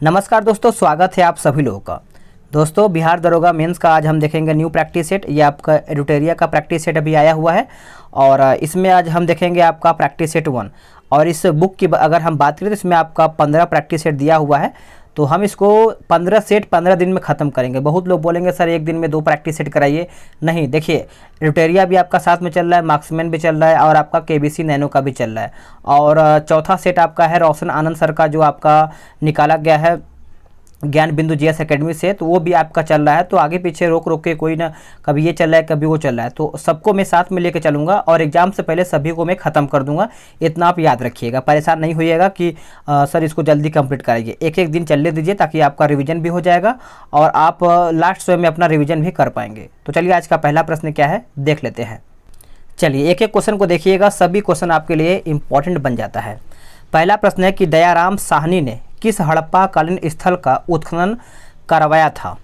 नमस्कार दोस्तों, स्वागत है आप सभी लोगों का। दोस्तों, बिहार दरोगा मेंस का आज हम देखेंगे न्यू प्रैक्टिस सेट। ये आपका एडुटेरिया का प्रैक्टिस सेट अभी आया हुआ है और इसमें आज हम देखेंगे आपका प्रैक्टिस सेट 1। और इस बुक की अगर हम बात करें तो इसमें आपका 15 प्रैक्टिस सेट दिया हुआ है। तो हम इसको 15 सेट 15 दिन में ख़त्म करेंगे। बहुत लोग बोलेंगे सर एक दिन में 2 प्रैक्टिस सेट कराइए। नहीं, देखिए एडुटेरिया भी आपका साथ में चल रहा है, मार्क्समैन भी चल रहा है और आपका केबीसी नैनो का भी चल रहा है। और चौथा सेट आपका है रोशन आनंद सर का, जो आपका निकाला गया है ज्ञान बिंदु जीएस एकेडमी से, तो वो भी आपका चल रहा है। तो आगे पीछे रोक रोक के कोई ना, कभी ये चल रहा है कभी वो चल रहा है, तो सबको मैं साथ में लेके चलूँगा और एग्ज़ाम से पहले सभी को मैं ख़त्म कर दूंगा। इतना आप याद रखिएगा, परेशान नहीं होइएगा कि सर इसको जल्दी कंप्लीट कराइए। एक एक दिन चलने दीजिए ताकि आपका रिवीजन भी हो जाएगा और आप लास्ट समय में अपना रिविज़न भी कर पाएंगे। तो चलिए आज का पहला प्रश्न क्या है देख लेते हैं। चलिए एक एक क्वेश्चन को देखिएगा, सभी क्वेश्चन आपके लिए इम्पॉर्टेंट बन जाता है। पहला प्रश्न है कि दयाराम साहनी ने किस हड़प्पा कालीन स्थल का उत्खनन करवाया था?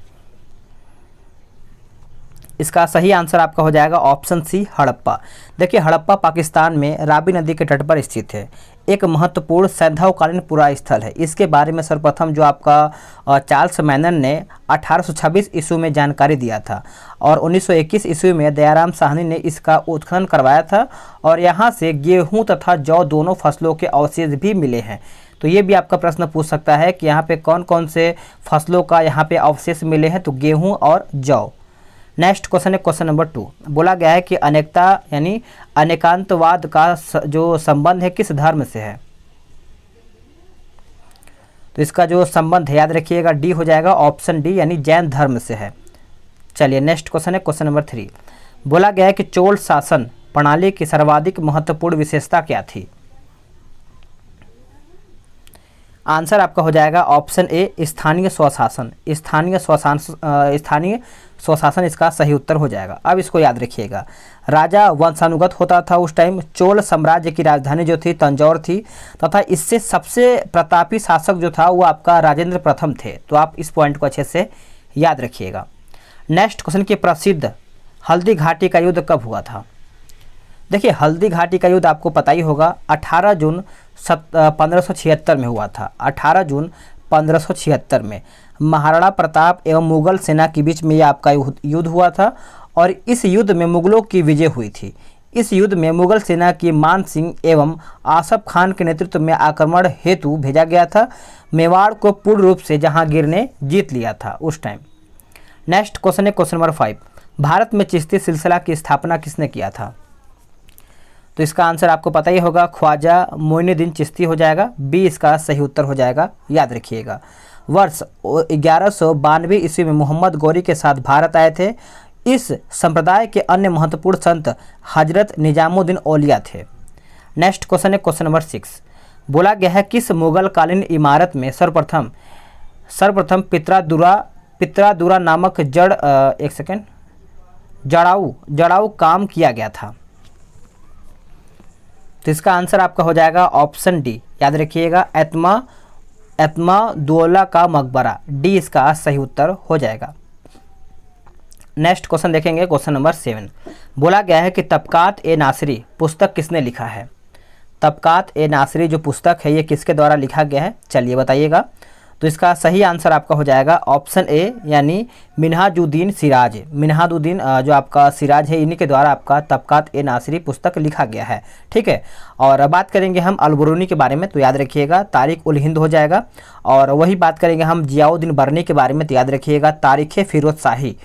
इसका सही आंसर आपका हो जाएगा ऑप्शन सी, हड़प्पा। देखिए हड़प्पा पाकिस्तान में रावी नदी के तट पर स्थित है। एक महत्वपूर्ण सैंधवकालीन पुरा स्थल है। इसके बारे में सर्वप्रथम जो आपका चार्ल्स मैनन ने 1826 ईस्वी में जानकारी दिया था और 1921 ईस्वी में दयाराम साहनी ने इसका उत्खनन करवाया था और यहाँ से गेहूँ तथा जौ दोनों फसलों के अवशेष भी मिले हैं। तो ये भी आपका प्रश्न पूछ सकता है कि यहाँ पे कौन कौन से फसलों का यहाँ पे अवशेष मिले हैं, तो गेहूँ और जौ। नेक्स्ट क्वेश्चन है क्वेश्चन नंबर 2। बोला गया है कि अनेकता यानी अनेकांतवाद का जो संबंध है किस धर्म से है? तो इसका जो संबंध है याद रखिएगा डी हो जाएगा, ऑप्शन डी यानी जैन धर्म से है। चलिए नेक्स्ट क्वेश्चन है क्वेश्चन नंबर 3। बोला गया है कि चोल शासन प्रणाली की सर्वाधिक महत्वपूर्ण विशेषता क्या थी? आंसर आपका हो जाएगा ऑप्शन ए, स्थानीय स्वशासन। स्थानीय स्वशासन इसका सही उत्तर हो जाएगा। अब इसको याद रखिएगा, राजा वंशानुगत होता था उस टाइम। चोल साम्राज्य की राजधानी जो थी तंजौर थी तथा इससे सबसे प्रतापी शासक जो था वो आपका राजेंद्र प्रथम थे। तो आप इस पॉइंट को अच्छे से याद रखिएगा। नेक्स्ट क्वेश्चन की प्रसिद्ध हल्दी घाटी का युद्ध कब हुआ था? देखिए हल्दी घाटी का युद्ध आपको पता ही होगा, 18 जून 1576 में हुआ था। 18 जून 1576 में महाराणा प्रताप एवं मुगल सेना के बीच में ये आपका युद्ध हुआ था और इस युद्ध में मुगलों की विजय हुई थी। इस युद्ध में मुगल सेना की मान सिंह एवं आसफ खान के नेतृत्व में आक्रमण हेतु भेजा गया था। मेवाड़ को पूर्ण रूप से जहांगीर ने जीत लिया था उस टाइम। नेक्स्ट क्वेश्चन है क्वेश्चन नंबर 5। भारत में चिश्ती सिलसिला की स्थापना किसने किया था? तो इसका आंसर आपको पता ही होगा, ख्वाजा मोइनुद्दीन चिश्ती हो जाएगा। बी इसका सही उत्तर हो जाएगा, याद रखिएगा। वर्ष 1192 ईस्वी में मोहम्मद गौरी के साथ भारत आए थे। इस संप्रदाय के अन्य महत्वपूर्ण संत हजरत निजामुद्दीन औलिया थे। नेक्स्ट क्वेश्चन है क्वेश्चन नंबर 6। बोला गया है किस मुगल कालीन इमारत में सर्वप्रथम पित्रादुरा नामक जड़ाऊ काम किया गया था? तो इसका आंसर आपका हो जाएगा ऑप्शन डी, याद रखिएगा, एत्मादुल्ला का मकबरा। डी इसका सही उत्तर हो जाएगा। नेक्स्ट क्वेश्चन देखेंगे क्वेश्चन नंबर 7। बोला गया है कि तबकात ए नासिरी पुस्तक किसने लिखा है? तबकात ए नासिरी जो पुस्तक है ये किसके द्वारा लिखा गया है, चलिए बताइएगा। तो इसका सही आंसर आपका हो जाएगा ऑप्शन ए यानी मिन्हाजुद्दीन सिराज। मिन्हाजुद्दीन जो आपका सिराज है इन्हीं के द्वारा आपका तबकात ए नासिरी पुस्तक लिखा गया है। ठीक है, और बात करेंगे हम अलबरूनी के बारे में, तो याद रखिएगा तारिक उल हिंद हो जाएगा। और वही बात करेंगे हम जियाउद्दीन बर्नी के बारे में, तो याद रखिएगा तारीख़ फिरोज शाही।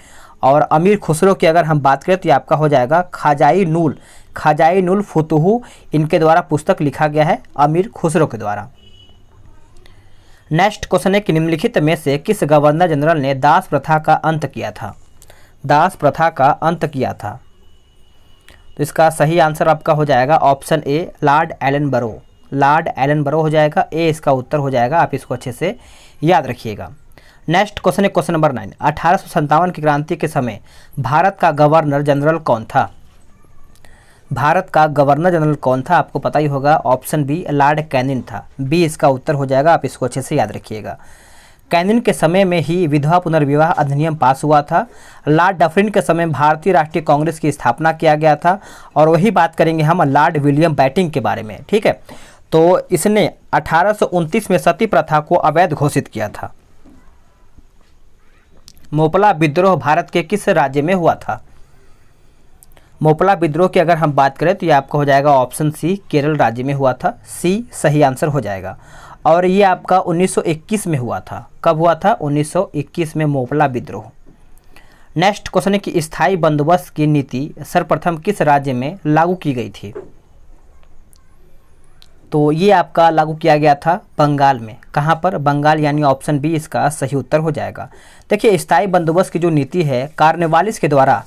और अमीर खुसरो की अगर हम बात करें तो ये आपका हो जाएगा खाजाई नूल फुतुहू। इनके द्वारा पुस्तक लिखा गया है अमीर खुसरो के द्वारा। नेक्स्ट क्वेश्चन है कि निम्नलिखित में से किस गवर्नर जनरल ने दास प्रथा का अंत किया था? दास प्रथा का अंत किया था, तो इसका सही आंसर आपका हो जाएगा ऑप्शन ए, लॉर्ड एलन बरो। लॉर्ड एलन बरो हो जाएगा, ए इसका उत्तर हो जाएगा। आप इसको अच्छे से याद रखिएगा। नेक्स्ट क्वेश्चन है क्वेश्चन नंबर 9। 1857 की क्रांति के समय भारत का गवर्नर जनरल कौन था? भारत का गवर्नर जनरल कौन था आपको पता ही होगा, ऑप्शन बी, लॉर्ड कैनिंग था। बी इसका उत्तर हो जाएगा, आप इसको अच्छे से याद रखिएगा। कैनिंग के समय में ही विधवा पुनर्विवाह अधिनियम पास हुआ था। लॉर्ड डफरिन के समय भारतीय राष्ट्रीय कांग्रेस की स्थापना किया गया था। और वही बात करेंगे हम लॉर्ड विलियम बैटिंग के बारे में। ठीक है, तो इसने 1829 में सती प्रथा को अवैध घोषित किया था। मोपला विद्रोह भारत के किस राज्य में हुआ था? मोपला विद्रोह की अगर हम बात करें तो ये आपका हो जाएगा ऑप्शन सी, केरल राज्य में हुआ था। सी सही आंसर हो जाएगा। और ये आपका 1921 में हुआ था। कब हुआ था? 1921 में मोपला विद्रोह। नेक्स्ट क्वेश्चन है कि स्थायी बंदोबस्त की नीति सर्वप्रथम किस राज्य में लागू की गई थी? तो ये आपका लागू किया गया था बंगाल में। कहाँ पर? बंगाल, यानी ऑप्शन बी इसका सही उत्तर हो जाएगा। देखिए, स्थायी बंदोबस्त की जो नीति है कार्नवालिस के द्वारा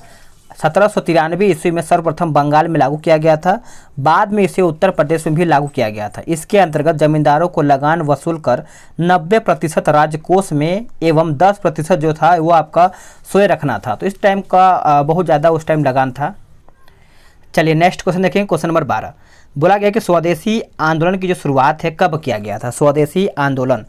1793 ईस्वी में सर्वप्रथम बंगाल में लागू किया गया था। बाद में इसे उत्तर प्रदेश में भी लागू किया गया था। इसके अंतर्गत जमींदारों को लगान वसूल कर 90% राज्य कोष में एवं 10% जो था वो आपका सोए रखना था। तो इस टाइम का बहुत ज़्यादा उस टाइम लगान था। चलिए नेक्स्ट क्वेश्चन देखेंगे, क्वेश्चन नंबर 12। बोला गया कि स्वदेशी आंदोलन की जो शुरुआत है कब किया गया था? स्वदेशी आंदोलन,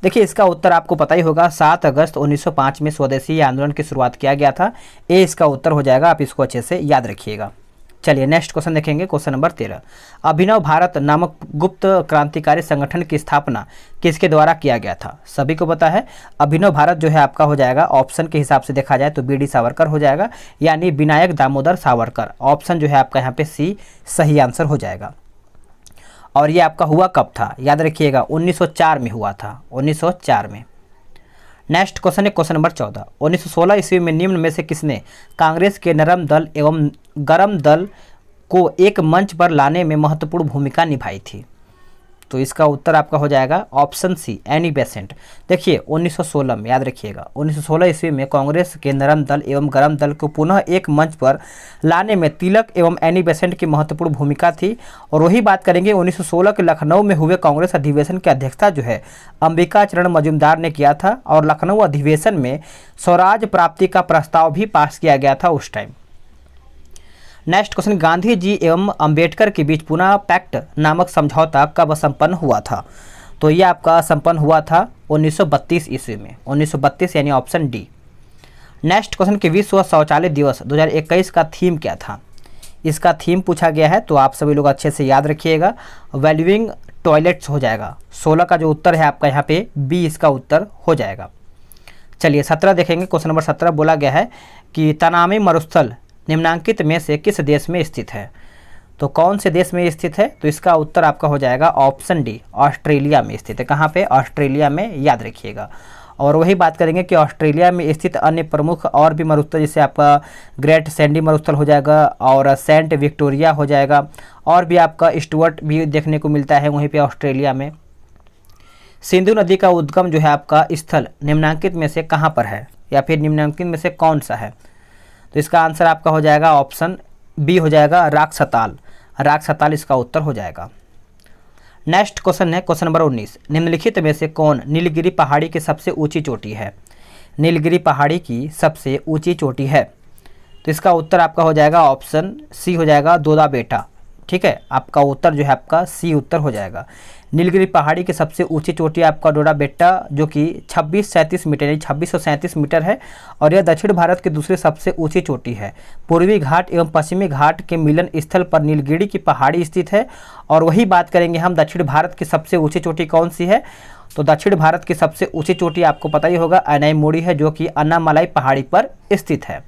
देखिए इसका उत्तर आपको पता ही होगा। 7 अगस्त 1905 में स्वदेशी आंदोलन की शुरुआत किया गया था। ए इसका उत्तर हो जाएगा, आप इसको अच्छे से याद रखिएगा। चलिए नेक्स्ट क्वेश्चन देखेंगे, क्वेश्चन नंबर 13। अभिनव भारत नामक गुप्त क्रांतिकारी संगठन की स्थापना किसके द्वारा किया गया था? सभी को पता है अभिनव भारत जो है आपका हो जाएगा, ऑप्शन के हिसाब से देखा जाए तो बी डी सावरकर हो जाएगा, यानी विनायक दामोदर सावरकर। ऑप्शन जो है आपका यहाँ पे सी सही आंसर हो जाएगा। और ये आपका हुआ कब था? याद रखिएगा 1904 में हुआ था, 1904 में। नेक्स्ट क्वेश्चन है क्वेश्चन नंबर 14। 1916 ईस्वी में निम्न में से किसने कांग्रेस के नरम दल एवं गरम दल को एक मंच पर लाने में महत्वपूर्ण भूमिका निभाई थी? तो इसका उत्तर आपका हो जाएगा ऑप्शन सी, एनी बेसेंट। देखिए 1916 में, याद रखिएगा 1916 ईस्वी में कांग्रेस के नरम दल एवं गरम दल को पुनः एक मंच पर लाने में तिलक एवं एनी बेसेंट की महत्वपूर्ण भूमिका थी। और वही बात करेंगे 1916 के लखनऊ में हुए कांग्रेस अधिवेशन की अध्यक्षता जो है अंबिका चरण मजूमदार ने किया था। और लखनऊ अधिवेशन में स्वराज प्राप्ति का प्रस्ताव भी पास किया गया था उस time. Next question, Gandhi ji एवं अंबेडकर के बीच पुनः पैक्ट नामक समझौता कब संपन्न हुआ था? तो ये आपका संपन्न हुआ था 1932 ईस्वी में, 1932 यानी ऑप्शन डी। नेक्स्ट क्वेश्चन कि विश्व शौचालय दिवस 2021 का थीम क्या था? इसका थीम पूछा गया है, तो आप सभी लोग अच्छे से याद रखिएगा। वैल्यूइंग टॉयलेट्स हो जाएगा। 16 का जो उत्तर है आपका यहाँ पे बी इसका उत्तर हो जाएगा। चलिए 17 देखेंगे, क्वेश्चन नंबर 17 बोला गया है कि तनामी मरुस्थल निम्नांकित में से किस देश में स्थित है? तो कौन से देश में स्थित है? तो इसका उत्तर आपका हो जाएगा ऑप्शन डी, ऑस्ट्रेलिया में स्थित है। कहाँ पे? ऑस्ट्रेलिया में, याद रखिएगा। और वही बात करेंगे कि ऑस्ट्रेलिया में स्थित अन्य प्रमुख और भी मरुस्थल, जैसे आपका ग्रेट सैंडी मरुस्थल हो जाएगा और सेंट विक्टोरिया हो जाएगा, और भी आपका स्टुअर्ट भी देखने को मिलता है वहीं पे ऑस्ट्रेलिया में। सिंधु नदी का उद्गम जो है आपका स्थल निम्नांकित में से कहाँ पर है, या फिर निम्नांकित में से कौन सा है? तो इसका आंसर आपका हो जाएगा ऑप्शन बी हो जाएगा, राक्सताल। राक्सताल इसका उत्तर हो जाएगा। नेक्स्ट क्वेश्चन है क्वेश्चन नंबर 19। निम्नलिखित में से कौन नीलगिरी पहाड़ी की सबसे ऊंची चोटी है? नीलगिरी पहाड़ी की सबसे ऊंची चोटी है, तो इसका उत्तर आपका हो जाएगा ऑप्शन सी हो जाएगा, दोदा बेटा। ठीक है, आपका उत्तर जो है आपका सी उत्तर हो जाएगा। नीलगिरी पहाड़ी की सबसे ऊंची चोटी आपका डोडा बेट्टा, जो कि 2637 मीटर यानी 2637 मीटर है। और यह दक्षिण भारत की दूसरी सबसे ऊंची चोटी है। पूर्वी घाट एवं पश्चिमी घाट के मिलन स्थल पर नीलगिरी की पहाड़ी स्थित है। और वही बात करेंगे हम दक्षिण भारत की सबसे ऊंची चोटी कौन सी है? तो दक्षिण भारत की सबसे ऊंची चोटी आपको पता ही होगा अनाईमोड़ी है, जो कि अन्नामलाई पहाड़ी पर स्थित है।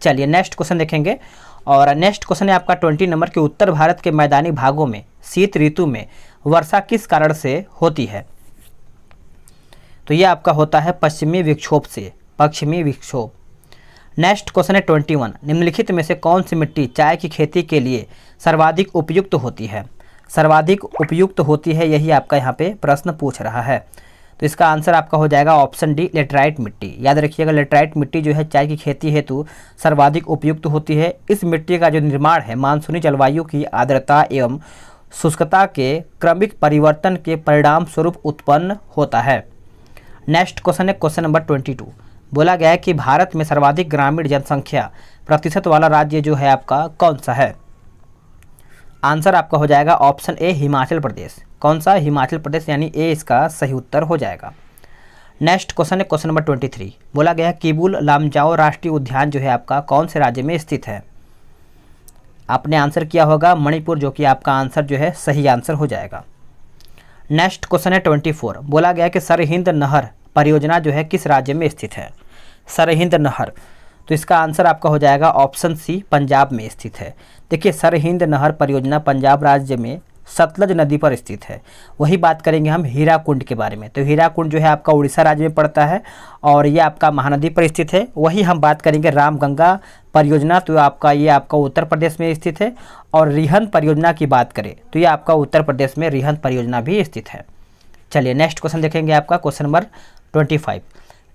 चलिए नेक्स्ट क्वेश्चन देखेंगे। और नेक्स्ट क्वेश्चन है आपका 20 नंबर के उत्तर भारत के मैदानी भागों में शीत ऋतु में वर्षा किस कारण से होती है? तो यह आपका होता है पश्चिमी विक्षोभ से, पश्चिमी विक्षोभ। नेक्स्ट क्वेश्चन है 21। निम्नलिखित में से कौन सी मिट्टी चाय की खेती के लिए सर्वाधिक उपयुक्त होती है? सर्वाधिक उपयुक्त होती है, यही आपका यहाँ पे प्रश्न पूछ रहा है। तो इसका आंसर आपका हो जाएगा ऑप्शन डी, लेटराइट मिट्टी। याद रखिएगा लेटराइट मिट्टी जो है चाय की खेती हेतु सर्वाधिक उपयुक्त होती है। इस मिट्टी का जो निर्माण है मानसूनी जलवायु की आर्द्रता एवं शुष्कता के क्रमिक परिवर्तन के परिणाम स्वरूप उत्पन्न होता है। नेक्स्ट क्वेश्चन है क्वेश्चन नंबर 22। बोला गया है कि भारत में सर्वाधिक ग्रामीण जनसंख्या प्रतिशत वाला राज्य जो है आपका कौन सा है? आंसर आपका हो जाएगा ऑप्शन ए, हिमाचल प्रदेश। कौन सा? हिमाचल प्रदेश, यानी ए इसका सही उत्तर हो जाएगा। नेक्स्ट क्वेश्चन है क्वेश्चन नंबर 23। बोला गया है किबुल लामजाओ राष्ट्रीय उद्यान जो है आपका कौन से राज्य में स्थित है? आपने आंसर किया होगा मणिपुर, जो कि आपका आंसर जो है सही आंसर हो जाएगा। नेक्स्ट क्वेश्चन है 24। बोला गया कि सरहिंद नहर परियोजना जो है किस राज्य में स्थित है? सरहिंद नहर, तो इसका आंसर आपका हो जाएगा ऑप्शन सी, पंजाब में स्थित है। देखिए सरहिंद नहर परियोजना पंजाब राज्य में सतलज नदी पर स्थित है। वही बात करेंगे हम हीराकुंड के बारे में, तो हीराकुंड जो है आपका उड़ीसा राज्य में पड़ता है और ये आपका महानदी पर स्थित है। वही हम बात करेंगे रामगंगा परियोजना, तो आपका ये आपका उत्तर प्रदेश में स्थित है। और रिहंद परियोजना की बात करें तो ये आपका उत्तर प्रदेश में रिहंद परियोजना भी स्थित है। चलिए नेक्स्ट क्वेश्चन देखेंगे आपका क्वेश्चन नंबर 25।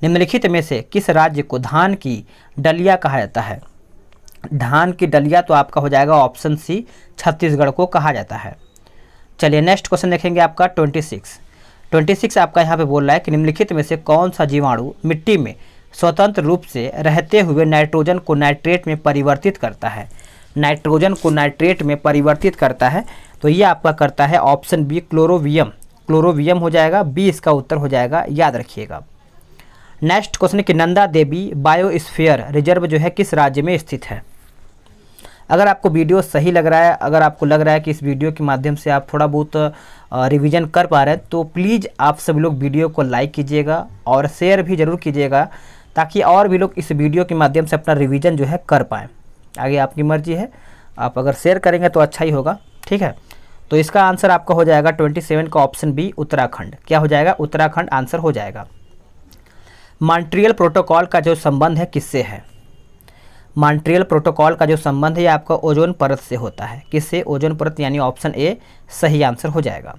निम्नलिखित में से किस राज्य को धान की डलिया कहा जाता है? धान की डलिया, तो आपका हो जाएगा ऑप्शन सी, छत्तीसगढ़ को कहा जाता है। चलिए नेक्स्ट क्वेश्चन देखेंगे आपका 26 आपका यहाँ पे बोल रहा है कि निम्नलिखित में से कौन सा जीवाणु मिट्टी में स्वतंत्र रूप से रहते हुए नाइट्रोजन को नाइट्रेट में परिवर्तित करता है? नाइट्रोजन को नाइट्रेट में परिवर्तित करता है, तो ये आपका करता है ऑप्शन बी, क्लोरोवियम। क्लोरोवियम हो जाएगा, बी इसका उत्तर हो जाएगा, याद रखिएगा। नेक्स्ट क्वेश्चन है कि नंदा देवी बायोस्फीयर रिजर्व जो है किस राज्य में स्थित है? अगर आपको वीडियो सही लग रहा है, अगर आपको लग रहा है कि इस वीडियो के माध्यम से आप थोड़ा बहुत रिवीजन कर पा रहे हैं, तो प्लीज़ आप सभी लोग वीडियो को लाइक कीजिएगा और शेयर भी ज़रूर कीजिएगा, ताकि और भी लोग इस वीडियो के माध्यम से अपना रिवीजन जो है कर पाएँ। आगे आपकी मर्जी है, आप अगर शेयर करेंगे तो अच्छा ही होगा, ठीक है। तो इसका आंसर आपका हो जाएगा 27 का ऑप्शन बी, उत्तराखंड। क्या हो जाएगा? उत्तराखंड आंसर हो जाएगा। मॉन्ट्रियल प्रोटोकॉल का जो संबंध है किससे है? मॉन्ट्रियल प्रोटोकॉल का जो संबंध है ये आपका ओजोन परत से होता है। किससे? ओजोन परत, यानी ऑप्शन ए सही आंसर हो जाएगा।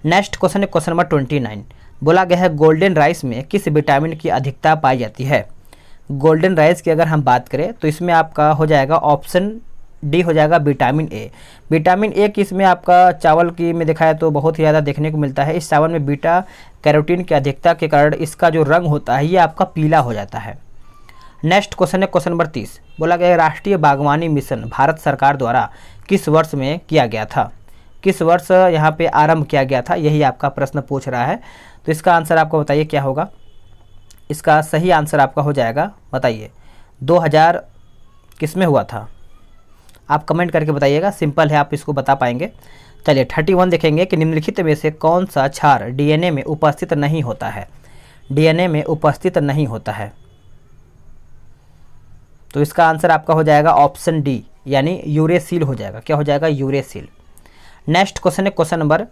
नेक्स्ट क्वेश्चन है क्वेश्चन नंबर 29। बोला गया है गोल्डन राइस में किस विटामिन की अधिकता पाई जाती है? गोल्डन राइस की अगर हम बात करें तो इसमें आपका हो जाएगा ऑप्शन डी, हो जाएगा विटामिन ए। विटामिन ए की इसमें आपका चावल की में देखा है तो बहुत ही ज़्यादा देखने को मिलता है। इस चावल में बीटा कैरोटीन की अधिकता के कारण इसका जो रंग होता है ये आपका पीला हो जाता है। नेक्स्ट क्वेश्चन है क्वेश्चन नंबर 30। बोला गया राष्ट्रीय बागवानी मिशन भारत सरकार द्वारा किस वर्ष में किया गया था? किस वर्ष यहाँ पे आरंभ किया गया था, यही आपका प्रश्न पूछ रहा है। तो इसका आंसर आपको बताइए क्या होगा? इसका सही आंसर आपका हो जाएगा, बताइए 2000 किस में हुआ था? आप कमेंट करके बताइएगा, सिंपल है, आप इसको बता पाएंगे। चलिए 31 देखेंगे कि निम्नलिखित में से कौन सा क्षार डीएनए में उपस्थित नहीं होता है? डीएनए में उपस्थित नहीं होता है, तो इसका आंसर आपका हो जाएगा ऑप्शन डी, यानी यूरेसिल हो जाएगा। क्या हो जाएगा? यूरेसिल। नेक्स्ट क्वेश्चन है क्वेश्चन नंबर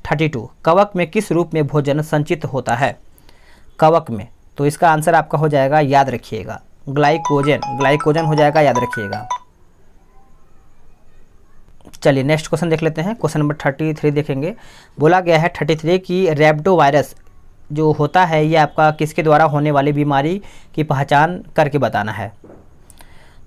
32। कवक में किस रूप में भोजन संचित होता है? कवक में, तो इसका आंसर आपका हो जाएगा, याद रखिएगा, ग्लाइकोजन। ग्लाइकोजन हो जाएगा, याद रखिएगा। चलिए नेक्स्ट क्वेश्चन देख लेते हैं। क्वेश्चन नंबर 33 देखेंगे। बोला गया है 33 की रैबिडो वायरस जो होता है ये आपका किसके द्वारा होने वाली बीमारी की पहचान करके बताना है?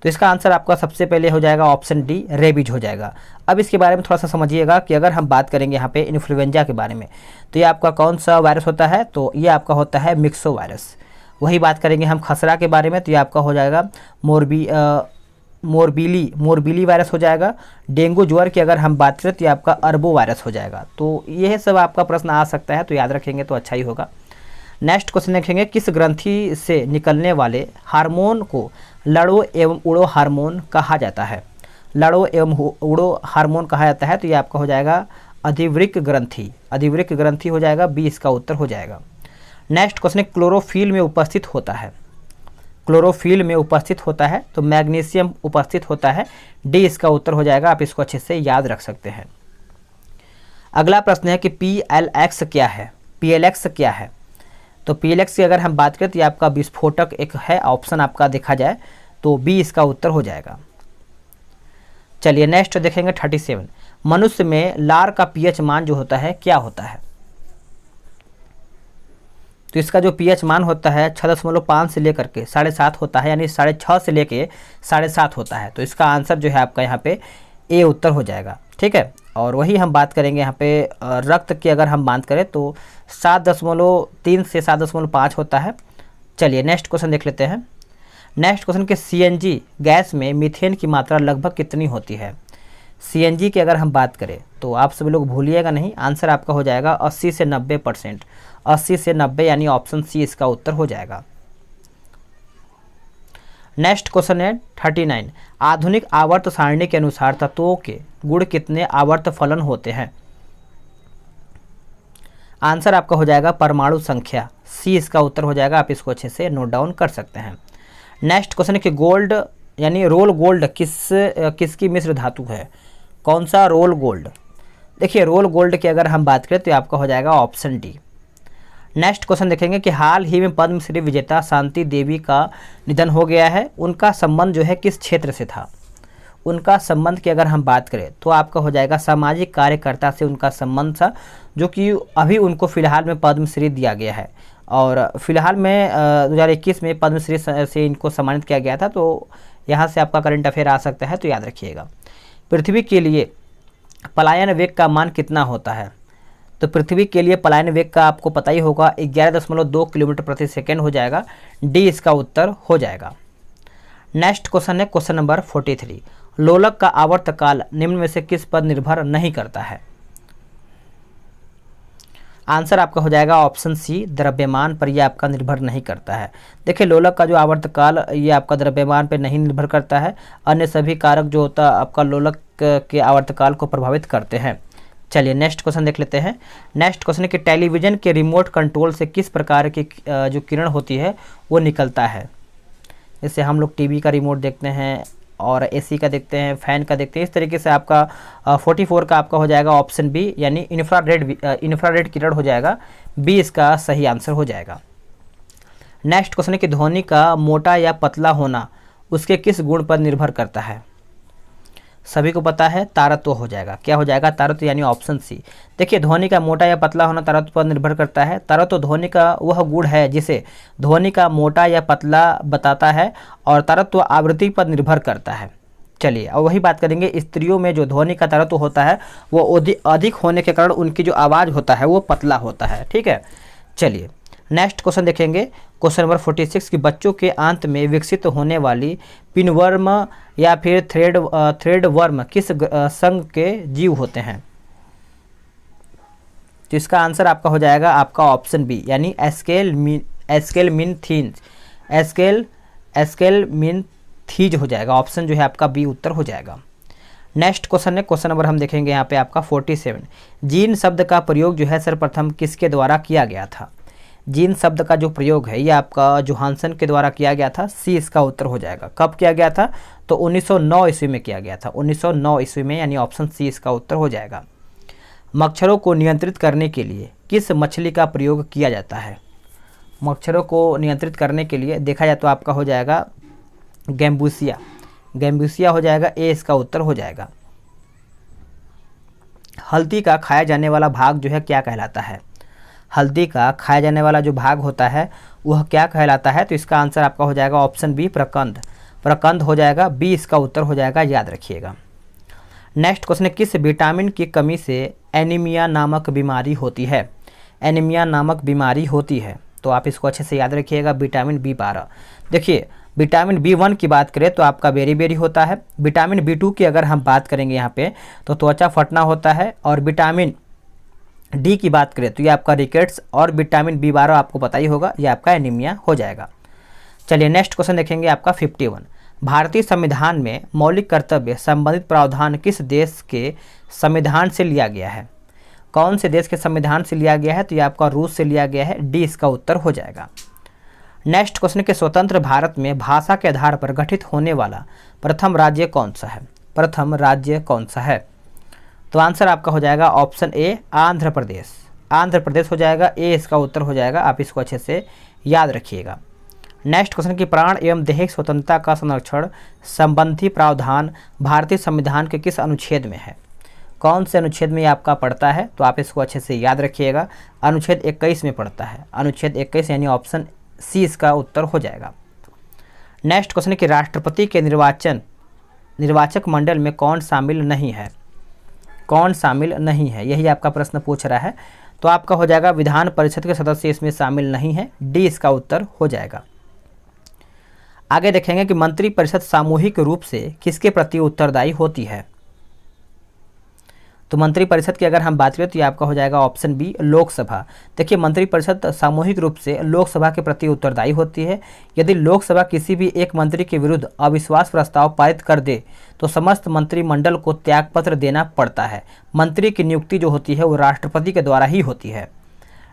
तो इसका आंसर आपका सबसे पहले हो जाएगा ऑप्शन डी, रेबीज हो जाएगा। अब इसके बारे में थोड़ा सा समझिएगा कि अगर हम बात करेंगे यहाँ पे इन्फ्लुएंजा के बारे में, तो ये आपका कौन सा वायरस होता है? तो ये आपका होता है मिक्सो वायरस। वही बात करेंगे हम खसरा के बारे में, तो ये आपका हो जाएगा मोरबीली वायरस हो जाएगा। डेंगू ज्वर की अगर हम बात करें तो ये आपका अरबो वायरस हो जाएगा। तो यह सब आपका प्रश्न आ सकता है, तो याद रखेंगे तो अच्छा ही होगा। नेक्स्ट क्वेश्चन देखेंगे, किस ग्रंथि से निकलने वाले हार्मोन को लड़ो एवं उड़ो हार्मोन कहा जाता है? लड़ो एवं उड़ो हार्मोन कहा जाता है, तो ये आपका हो जाएगा अधिवृक्क ग्रंथि। अधिवृक्क ग्रंथि हो जाएगा, बी इसका उत्तर हो जाएगा। नेक्स्ट क्वेश्चन है क्लोरोफिल में उपस्थित होता है। क्लोरोफिल में उपस्थित होता है तो मैग्नीशियम उपस्थित होता है, डी इसका उत्तर हो जाएगा। आप इसको अच्छे से याद रख सकते हैं। अगला प्रश्न है कि PLX क्या है? PLX क्या है? तो PLX की अगर हम बात करें तो ये आपका विस्फोटक एक है, ऑप्शन आपका देखा जाए तो बी इसका उत्तर हो जाएगा। चलिए नेक्स्ट देखेंगे 37। मनुष्य में लार का पीएच मान जो होता है क्या होता है? तो इसका जो पीएच मान होता है 6.5 से लेकर के 7.5 होता है, यानी 6.5 से लेके 7.5 होता है। तो इसका आंसर जो है आपका यहाँ पे ए उत्तर हो जाएगा, ठीक है। और वही हम बात करेंगे यहाँ पे रक्त की अगर हम बात करें तो 7.3 से 7.5 होता है। चलिए नेक्स्ट क्वेश्चन देख लेते हैं। नेक्स्ट क्वेश्चन के CNG गैस में मीथेन की मात्रा लगभग कितनी होती है? CNG की अगर हम बात करें तो आप सभी लोग भूलिएगा नहीं, आंसर आपका हो जाएगा 80 से 90%। 80 से 90 यानी ऑप्शन सी इसका उत्तर हो जाएगा। नेक्स्ट क्वेश्चन है 39। आधुनिक आवर्त सारणी के अनुसार तत्वों के गुण कितने आवर्त फलन होते हैं? आंसर आपका हो जाएगा परमाणु संख्या, सी इसका उत्तर हो जाएगा। आप इसको अच्छे से नोट डाउन कर सकते हैं। नेक्स्ट क्वेश्चन है कि गोल्ड यानी रोल गोल्ड किसकी मिश्र धातु है? कौन सा रोल गोल्ड? देखिए रोल गोल्ड की अगर हम बात करें तो आपका हो जाएगा ऑप्शन डी। नेक्स्ट क्वेश्चन देखेंगे कि हाल ही में पद्मश्री विजेता शांति देवी का निधन हो गया है, उनका संबंध जो है किस क्षेत्र से था? उनका संबंध की अगर हम बात करें तो आपका हो जाएगा सामाजिक कार्यकर्ता से उनका संबंध था, जो कि अभी उनको फिलहाल में पद्मश्री दिया गया है और फिलहाल में 2021 में पद्मश्री से इनको सम्मानित किया गया था। तो यहाँ से आपका करंट अफेयर आ सकता है, तो याद रखिएगा। पृथ्वी के लिए पलायन वेग का मान कितना होता है? तो पृथ्वी के लिए पलायन वेग का आपको पता ही होगा 11.2 किलोमीटर प्रति सेकेंड हो जाएगा, डी इसका उत्तर हो जाएगा। नेक्स्ट क्वेश्चन है क्वेश्चन नंबर 43, लोलक का आवर्तकाल निम्न में से किस पर निर्भर नहीं करता है? आंसर आपका हो जाएगा ऑप्शन सी, द्रव्यमान पर यह आपका निर्भर नहीं करता है। देखिए लोलक का जो आवर्तकाल ये आपका द्रव्यमान पर नहीं निर्भर करता है, अन्य सभी कारक जो होता है आपका लोलक के आवर्तकाल को प्रभावित करते हैं। चलिए नेक्स्ट क्वेश्चन देख लेते हैं। नेक्स्ट क्वेश्चन है कि टेलीविज़न के रिमोट कंट्रोल से किस प्रकार की जो किरण होती है वो निकलता है? जैसे हम लोग टीवी का रिमोट देखते हैं और एसी का देखते हैं, फैन का देखते हैं, इस तरीके से आपका 44 का आपका हो जाएगा ऑप्शन बी, यानी इंफ्रारेड किरण हो जाएगा, बी इसका सही आंसर हो जाएगा। नेक्स्ट क्वेश्चन है कि ध्वनि का मोटा या पतला होना उसके किस गुण पर निर्भर करता है? सभी को पता है तारत्व हो जाएगा। क्या हो जाएगा? तारत्व, यानी ऑप्शन सी। देखिए ध्वनि का मोटा या पतला होना तारत्व पर निर्भर करता है। तारत्व ध्वनि का वह गुण है जिसे ध्वनि का मोटा या पतला बताता है और तारत्व आवृत्ति पर निर्भर करता है। चलिए अब वही बात करेंगे, स्त्रियों में जो ध्वनि का तारत्व होता है वो अधिक होने के कारण उनकी जो आवाज़ होता है वो पतला होता है। ठीक है, चलिए नेक्स्ट क्वेश्चन देखेंगे, क्वेश्चन नंबर 46 कि बच्चों के आंत में विकसित होने वाली पिनवर्म या फिर थ्रेड वर्म किस संघ के जीव होते हैं? तो इसका आंसर आपका हो जाएगा आपका ऑप्शन बी, यानी एस्केलमिनथीज हो जाएगा। ऑप्शन जो है आपका बी उत्तर हो जाएगा। नेक्स्ट क्वेश्चन है, क्वेश्चन नंबर हम देखेंगे यहाँ पे आपका 47, जीन शब्द का प्रयोग जो है सर्वप्रथम किसके द्वारा किया गया था? जीन शब्द का जो प्रयोग है ये आपका जोहानसन के द्वारा किया गया था, सी इसका उत्तर हो जाएगा। कब किया गया था? तो 1909 ईस्वी में किया गया था, 1909 ईस्वी में, यानी ऑप्शन सी इसका उत्तर हो जाएगा। मच्छरों को नियंत्रित करने के लिए किस मछली का प्रयोग किया जाता है? मच्छरों को नियंत्रित करने के लिए देखा जाए तो आपका हो जाएगा गैम्बूसिया हो जाएगा, ए इसका उत्तर हो जाएगा। हल्दी का खाया जाने वाला भाग जो है क्या कहलाता है? हल्दी का खाया जाने वाला जो भाग होता है वह क्या कहलाता है? तो इसका आंसर आपका हो जाएगा ऑप्शन बी, प्रकंद हो जाएगा, बी इसका उत्तर हो जाएगा, याद रखिएगा। नेक्स्ट क्वेश्चन है, किस विटामिन की कमी से एनीमिया नामक बीमारी होती है? एनीमिया नामक बीमारी होती है, तो आप इसको अच्छे से याद रखिएगा, विटामिन B12। देखिए विटामिन B1 की बात करें तो आपका बेरी होता है। विटामिन B2 की अगर हम बात करेंगे यहाँ पे तो त्वचा फटना होता है, और विटामिन डी की बात करें तो ये आपका रिकेट्स, और विटामिन B12 आपको पता ही होगा, ये आपका एनीमिया हो जाएगा। चलिए नेक्स्ट क्वेश्चन देखेंगे आपका 51, भारतीय संविधान में मौलिक कर्तव्य संबंधित प्रावधान किस देश के संविधान से लिया गया है? कौन से देश के संविधान से लिया गया है? तो ये आपका रूस से लिया गया है, डी इसका उत्तर हो जाएगा। नेक्स्ट क्वेश्चन के स्वतंत्र भारत में भाषा के आधार पर गठित होने वाला प्रथम राज्य कौन सा है? प्रथम राज्य कौन सा है? तो आंसर आपका हो जाएगा ऑप्शन ए, आंध्र प्रदेश हो जाएगा, ए इसका उत्तर हो जाएगा। आप इसको अच्छे से याद रखिएगा। नेक्स्ट क्वेश्चन की प्राण एवं दैहिक स्वतंत्रता का संरक्षण संबंधी प्रावधान भारतीय संविधान के किस अनुच्छेद में है? कौन से अनुच्छेद में ये आपका पड़ता है? तो आप इसको अच्छे से याद रखिएगा, अनुच्छेद 21 में पड़ता है, अनुच्छेद 21, यानी ऑप्शन सी इसका उत्तर हो जाएगा। नेक्स्ट क्वेश्चन कि राष्ट्रपति के निर्वाचक मंडल में कौन शामिल नहीं है? कौन शामिल नहीं है, यही आपका प्रश्न पूछ रहा है। तो आपका हो जाएगा विधान परिषद के सदस्य इसमें शामिल नहीं है, डी इसका उत्तर हो जाएगा। आगे देखेंगे कि मंत्री परिषद सामूहिक रूप से किसके प्रति उत्तरदायी होती है? तो मंत्री परिषद की अगर हम बात करें तो ये आपका हो जाएगा ऑप्शन बी, लोकसभा। देखिए मंत्री परिषद सामूहिक रूप से लोकसभा के प्रति उत्तरदायी होती है। यदि लोकसभा किसी भी एक मंत्री के विरुद्ध अविश्वास प्रस्ताव पारित कर दे तो समस्त मंत्रिमंडल को त्यागपत्र देना पड़ता है। मंत्री की नियुक्ति जो होती है वो राष्ट्रपति के द्वारा ही होती है।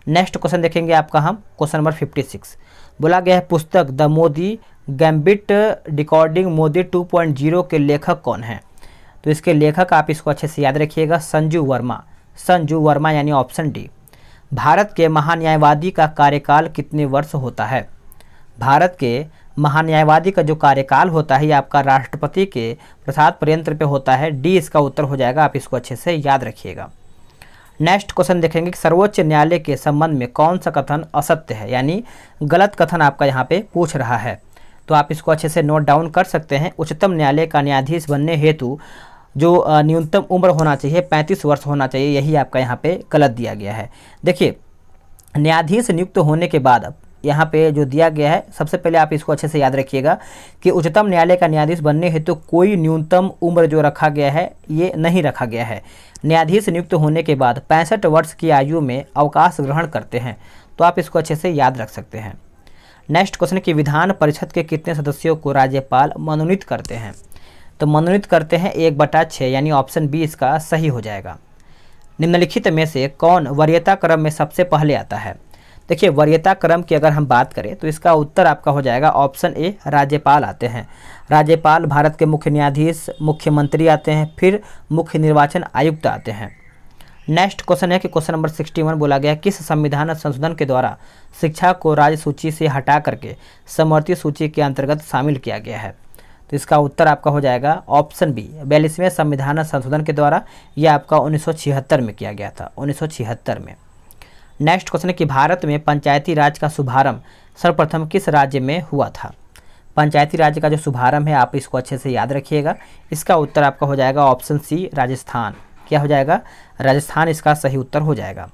नेक्स्ट क्वेश्चन देखेंगे आपका हम क्वेश्चन नंबर 56। बोला गया है पुस्तक the Modi gambit decoding Modi 2.0 के लेखक कौन हैं? तो इसके लेखक आप इसको अच्छे से याद रखिएगा, संजू वर्मा। संजू वर्मा यानी ऑप्शन डी। भारत के महान्यायवादी का कार्यकाल कितने वर्ष होता है? भारत के महान्यायवादी का जो कार्यकाल होता है ये आपका राष्ट्रपति के प्रसाद पर्यंत पे होता है। डी इसका उत्तर हो जाएगा, आप इसको अच्छे से याद रखिएगा। नेक्स्ट क्वेश्चन देखेंगे कि सर्वोच्च न्यायालय के संबंध में कौन सा कथन असत्य है, यानी गलत कथन आपका यहाँ पे पूछ रहा है। तो आप इसको अच्छे से नोट डाउन कर सकते हैं। उच्चतम न्यायालय का न्यायाधीश बनने हेतु जो न्यूनतम उम्र होना चाहिए 35 वर्ष होना चाहिए, यही आपका यहाँ पे गलत दिया गया है। देखिए न्यायाधीश नियुक्त होने के बाद यहाँ पे जो दिया गया है, सबसे पहले आप इसको अच्छे से याद रखिएगा कि उच्चतम न्यायालय का न्यायाधीश बनने हेतु कोई न्यूनतम उम्र जो रखा गया है ये नहीं रखा गया है। न्यायाधीश नियुक्त होने के बाद 65 वर्ष की आयु में अवकाश ग्रहण करते हैं। तो आप इसको अच्छे से याद रख सकते हैं। नेक्स्ट क्वेश्चन कि विधान परिषद के कितने सदस्यों को राज्यपाल मनोनीत करते हैं? तो मनोनीत करते हैं 1/6, यानी ऑप्शन बी इसका सही हो जाएगा। निम्नलिखित में से कौन वरीयता क्रम में सबसे पहले आता है? देखिए वरीयता क्रम की अगर हम बात करें तो इसका उत्तर आपका हो जाएगा ऑप्शन ए, राज्यपाल आते हैं। राज्यपाल, भारत के मुख्य न्यायाधीश, मुख्यमंत्री आते हैं, फिर मुख्य निर्वाचन आयुक्त आते हैं। नेक्स्ट क्वेश्चन है कि क्वेश्चन नंबर 61 बोला गया किस संविधान संशोधन के द्वारा शिक्षा को राज्य सूची से हटा करके समवर्ती सूची के अंतर्गत शामिल किया गया है? तो इसका उत्तर आपका हो जाएगा ऑप्शन बी, 42वें संविधान संशोधन के द्वारा। यह आपका 1976 में किया गया था, 1976 में। नेक्स्ट क्वेश्चन है कि भारत में पंचायती राज का शुभारंभ सर्वप्रथम किस राज्य में हुआ था? पंचायती राज का जो शुभारंभ है आप इसको अच्छे से याद रखिएगा। इसका उत्तर आपका हो जाएगा ऑप्शन सी, राजस्थान। क्या हो जाएगा? राजस्थान इसका सही उत्तर हो जाएगा।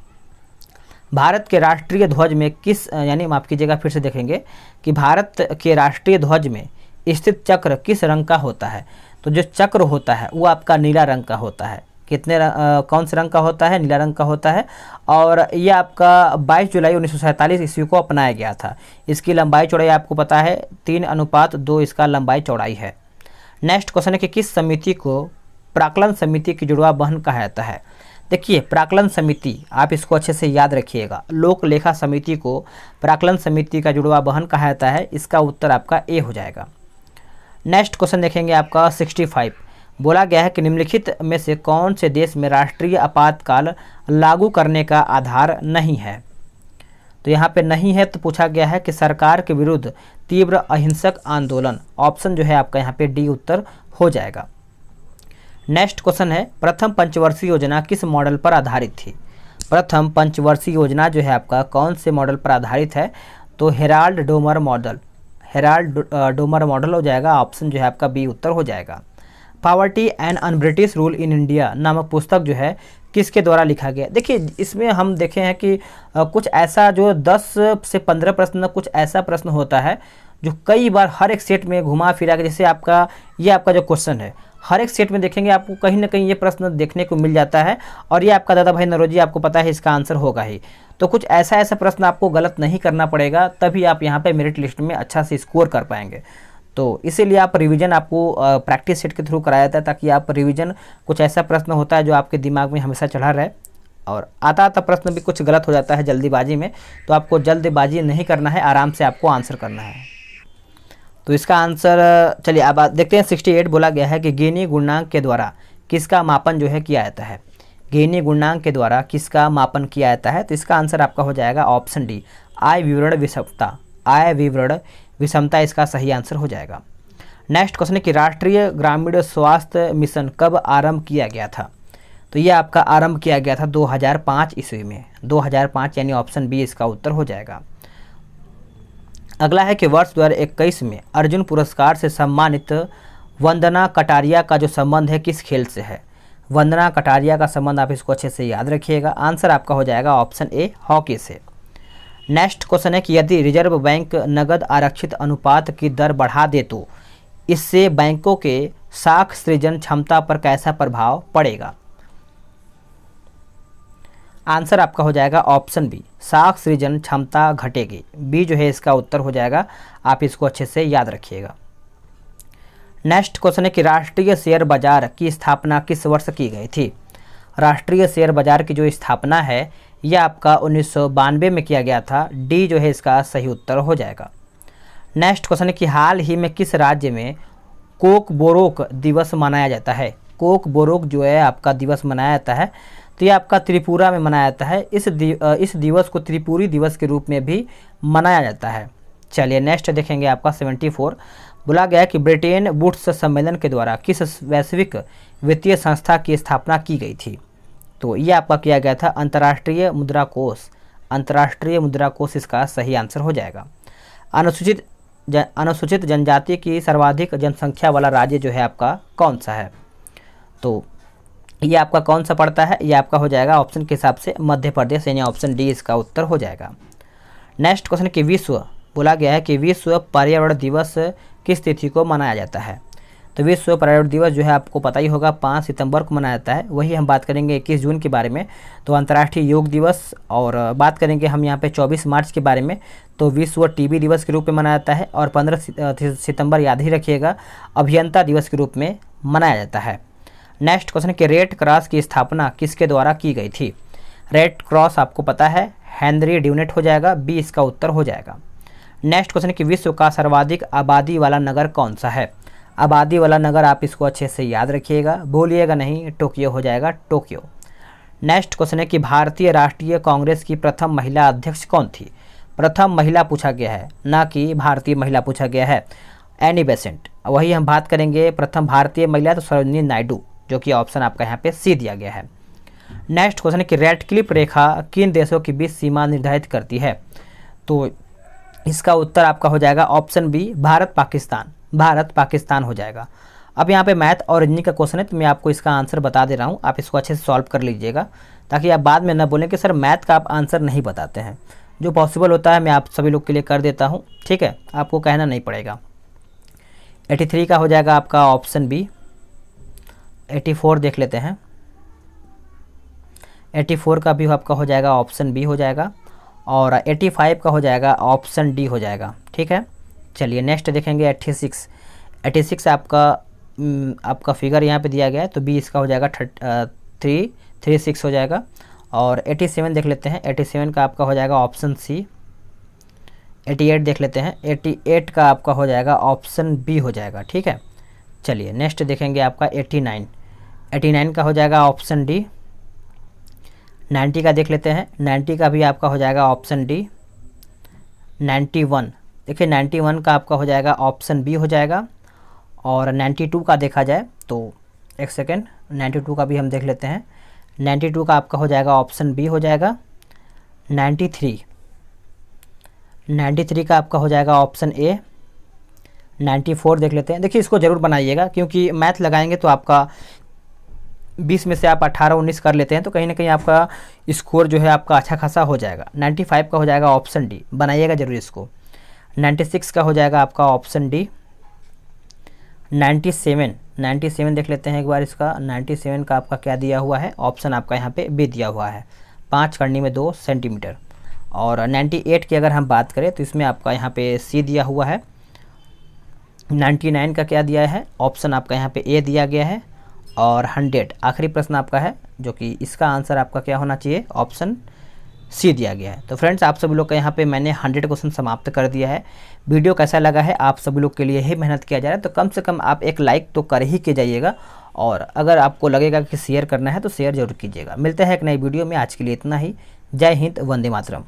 भारत के राष्ट्रीय ध्वज में किस, यानी माफ कीजिएगा फिर से देखेंगे कि भारत के राष्ट्रीय ध्वज में स्थित चक्र किस रंग का होता है? तो जो चक्र होता है वो आपका नीला रंग का होता है। कौन से रंग का होता है? नीला रंग का होता है। और ये आपका 22 जुलाई 1947 ईस्वी को अपनाया गया था। इसकी लंबाई चौड़ाई आपको पता है 3:2 इसका लंबाई चौड़ाई है। नेक्स्ट क्वेश्चन है कि किस समिति को प्राक्कलन समिति की जुड़वा बहन कहा जाता है? देखिए प्राक्कलन समिति आप इसको अच्छे से याद रखिएगा। लोक लेखा समिति को प्राक्कलन समिति का जुड़वा बहन कहा जाता है। इसका उत्तर आपका ए हो जाएगा। नेक्स्ट क्वेश्चन देखेंगे आपका 65। बोला गया है कि निम्नलिखित में से कौन से देश में राष्ट्रीय आपातकाल लागू करने का आधार नहीं है? तो यहाँ पे नहीं है तो पूछा गया है कि सरकार के विरुद्ध तीव्र अहिंसक आंदोलन। ऑप्शन जो है आपका यहाँ पे डी उत्तर हो जाएगा। नेक्स्ट क्वेश्चन है प्रथम पंचवर्षीय योजना किस मॉडल पर आधारित थी? प्रथम पंचवर्षीय योजना जो है आपका कौन से मॉडल पर आधारित है? तो Herald Domar model. Herald Domar model हो जाएगा। ऑप्शन जो है आपका बी उत्तर हो जाएगा। Poverty and un British rule in India नामक पुस्तक जो है किसके द्वारा लिखा गया? देखिए इसमें हम देखे हैं कि कुछ ऐसा जो 10 से 15 प्रश्न, कुछ ऐसा प्रश्न होता है जो कई बार हर एक सेट में घुमा फिरा के, जैसे आपका ये आपका जो क्वेश्चन है हर एक सेट में देखेंगे आपको कहीं ना कहीं ये प्रश्न देखने को मिल जाता है। और ये आपका दादा भाई नौरोजी आपको पता है इसका आंसर होगा ही। तो कुछ ऐसा प्रश्न आपको गलत नहीं करना पड़ेगा, तभी आप यहाँ पे मेरिट लिस्ट में अच्छा से स्कोर कर पाएंगे। तो इसीलिए आप रिवीजन आपको प्रैक्टिस सेट के थ्रू कराया जाता है, ताकि आप रिवीजन कुछ ऐसा प्रश्न होता है जो आपके दिमाग में हमेशा चढ़ा रहे। और आता प्रश्न भी कुछ गलत हो जाता है जल्दीबाजी में, तो आपको जल्दबाजी नहीं करना है, आराम से आपको आंसर करना है। तो इसका आंसर चलिए अब देखते हैं 68। बोला गया है कि गिनी गुणांक के द्वारा किसका मापन जो है किया जाता है? गिनी गुणांक के द्वारा किसका मापन किया जाता है? तो इसका आंसर आपका हो जाएगा ऑप्शन डी, आय विवरण विषमता। आय विवरण विषमता इसका सही आंसर हो जाएगा। नेक्स्ट क्वेश्चन है कि राष्ट्रीय ग्रामीण स्वास्थ्य मिशन कब आरंभ किया गया था? तो ये आपका आरंभ किया गया था 2005 ईस्वी में। 2005 यानी ऑप्शन बी इसका उत्तर हो जाएगा। अगला है कि वर्ष 2021 में अर्जुन पुरस्कार से सम्मानित वंदना कटारिया का जो संबंध है किस खेल से है? वंदना कटारिया का संबंध आप इसको अच्छे से याद रखिएगा। आंसर आपका हो जाएगा ऑप्शन ए, हॉकी से। नेक्स्ट क्वेश्चन है कि यदि रिजर्व बैंक नगद आरक्षित अनुपात की दर बढ़ा दे तो इससे बैंकों के साख सृजन क्षमता पर कैसा प्रभाव पड़ेगा? आंसर आपका हो जाएगा ऑप्शन बी, साख सृजन क्षमता घटेगी। बी जो है इसका उत्तर हो जाएगा। आप इसको अच्छे से याद रखिएगा। नेक्स्ट क्वेश्चन है कि राष्ट्रीय शेयर बाजार की स्थापना किस वर्ष की गई थी? राष्ट्रीय शेयर बाजार की जो स्थापना है यह आपका 1992 में किया गया था। डी जो है इसका सही उत्तर हो जाएगा। नेक्स्ट क्वेश्चन है कि हाल ही में किस राज्य में कोक बोरोक दिवस मनाया जाता है। कोक बोरोक जो है आपका दिवस मनाया जाता है, तो ये आपका त्रिपुरा में मनाया जाता है। इस दिवस को त्रिपुरी दिवस के रूप में भी मनाया जाता है। चलिए नेक्स्ट देखेंगे आपका 74। बोला गया कि ब्रिटेन वुड्स सम्मेलन के द्वारा किस वैश्विक वित्तीय संस्था की स्थापना की गई थी। तो ये आपका किया गया था अंतर्राष्ट्रीय मुद्रा कोष। अंतर्राष्ट्रीय मुद्रा कोष इसका सही आंसर हो जाएगा। अनुसूचित जनजाति की सर्वाधिक जनसंख्या वाला राज्य जो है आपका कौन सा है। तो ये आपका कौन सा पड़ता है, ये आपका हो जाएगा ऑप्शन के हिसाब से मध्य प्रदेश, यानी ऑप्शन डी इसका उत्तर हो जाएगा। नेक्स्ट क्वेश्चन कि बोला गया है कि विश्व पर्यावरण दिवस किस तिथि को मनाया जाता है। तो विश्व पर्यावरण दिवस जो है आपको पता ही होगा 5 सितंबर को मनाया जाता है। वही हम बात करेंगे 21 जून के बारे में, तो अंतर्राष्ट्रीय योग दिवस, और बात करेंगे हम यहाँ पे 24 मार्च के बारे में, तो विश्व टीबी दिवस के रूप में मनाया जाता है। और 15 सितंबर याद ही रखिएगा, अभियंता दिवस के रूप में मनाया जाता है। नेक्स्ट क्वेश्चन कि रेड क्रॉस की स्थापना किसके द्वारा की गई थी। रेड क्रॉस आपको पता है हेनरी ड्यूनेट हो जाएगा, बी इसका उत्तर हो जाएगा। नेक्स्ट क्वेश्चन कि विश्व का सर्वाधिक आबादी वाला नगर कौन सा है। आबादी वाला नगर आप इसको अच्छे से याद रखिएगा, भूलिएगा नहीं, टोक्यो हो जाएगा, टोक्यो। नेक्स्ट क्वेश्चन है कि भारतीय राष्ट्रीय कांग्रेस की प्रथम महिला अध्यक्ष कौन थी। प्रथम महिला पूछा गया है, ना कि भारतीय महिला पूछा गया है, एनी बेसेंट। वही हम बात करेंगे प्रथम भारतीय महिला, तो सरोजिनी नायडू, जो कि ऑप्शन आपका यहाँ पे सी दिया गया है। नेक्स्ट क्वेश्चन है कि रेडक्लिफ रेखा किन देशों के बीच सीमा निर्धारित करती है। तो इसका उत्तर आपका हो जाएगा ऑप्शन बी, भारत पाकिस्तान। भारत पाकिस्तान हो जाएगा। अब यहाँ पे मैथ और रीजनिंग का क्वेश्चन है, तो मैं आपको इसका आंसर बता दे रहा हूँ, आप इसको अच्छे से सॉल्व कर लीजिएगा, ताकि आप बाद में न बोलें कि सर मैथ का आप आंसर नहीं बताते हैं। जो पॉसिबल होता है मैं आप सभी लोग के लिए कर देता हूँ, ठीक है, आपको कहना नहीं पड़ेगा। 83 का हो जाएगा आपका ऑप्शन बी। 84 देख लेते हैं। 84 का भी आपका हो जाएगा ऑप्शन बी हो जाएगा, और 85 का हो जाएगा ऑप्शन डी हो जाएगा, ठीक है। चलिए नेक्स्ट देखेंगे 86। 86 आपका फिगर यहाँ पे दिया गया है, तो बी इसका हो जाएगा 336 हो जाएगा। और 87 देख लेते हैं। 87 का आपका हो जाएगा ऑप्शन सी। 88 देख लेते हैं। 88 का आपका हो जाएगा ऑप्शन बी हो जाएगा, ठीक है। चलिए नेक्स्ट देखेंगे आपका 89। 89 का हो जाएगा ऑप्शन डी। 90 का देख लेते हैं। 90 का भी आपका हो जाएगा ऑप्शन डी। 91 देखिए, 91 का आपका हो जाएगा ऑप्शन बी हो जाएगा। और 92 का देखा जाए तो एक सेकेंड, 92 का भी हम देख लेते हैं। 92 का आपका हो जाएगा ऑप्शन बी हो जाएगा। 93 का आपका हो जाएगा ऑप्शन ए। 94 देख लेते हैं। देखिए इसको ज़रूर बनाइएगा, क्योंकि मैथ लगाएंगे तो आपका 20 में से आप 18-19 कर लेते हैं, तो कहीं ना कहीं आपका स्कोर जो है आपका अच्छा खासा हो जाएगा। 95 का हो जाएगा ऑप्शन डी, बनाइएगा जरूर इसको। 96 का हो जाएगा आपका ऑप्शन डी। 97 देख लेते हैं एक बार इसका। 97 का आपका क्या दिया हुआ है, ऑप्शन आपका यहाँ पे बी दिया हुआ है, 5 करनी में 2 सेंटीमीटर। और 98 की अगर हम बात करें तो इसमें आपका यहाँ पे सी दिया हुआ है। 99 का क्या दिया है, ऑप्शन आपका यहाँ पे ए दिया गया है। और 100 आखिरी प्रश्न आपका है, जो कि इसका आंसर आपका क्या होना चाहिए, ऑप्शन सी दिया गया है। तो फ्रेंड्स आप सभी लोग का यहाँ पे मैंने 100 क्वेश्चन समाप्त कर दिया है। वीडियो कैसा लगा है, आप सभी लोग के लिए ही मेहनत किया जा रहा है, तो कम से कम आप एक लाइक तो कर ही के जाइएगा। और अगर आपको लगेगा कि शेयर करना है तो शेयर जरूर कीजिएगा। मिलते हैं एक नई वीडियो में, आज के लिए इतना ही। जय हिंद, वंदे मातरम।